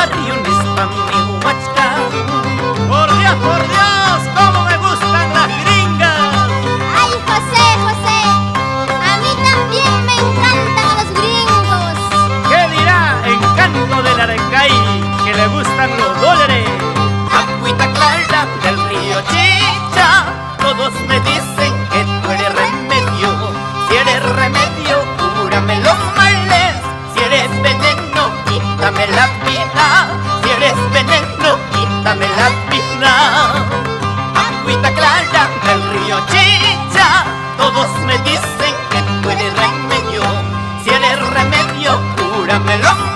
Barriones pa' mi Huachca. Por Dios, cómo me gustan las gringas. Ay, José, José, a mí también me encantan los gringos. ¿Qué dirá Encanto del Arecay, que le gustan los dólares? Agüita clara del río Chicha, todos me dicen que tú eres remedio. Si eres remedio, cúrame los males. Si eres veneno, quítame la vida. Si eres veneno, quítame la vida. Agüita clara del río Chicha, todos me dicen que tú eres remedio. Si eres remedio, cúrame los males.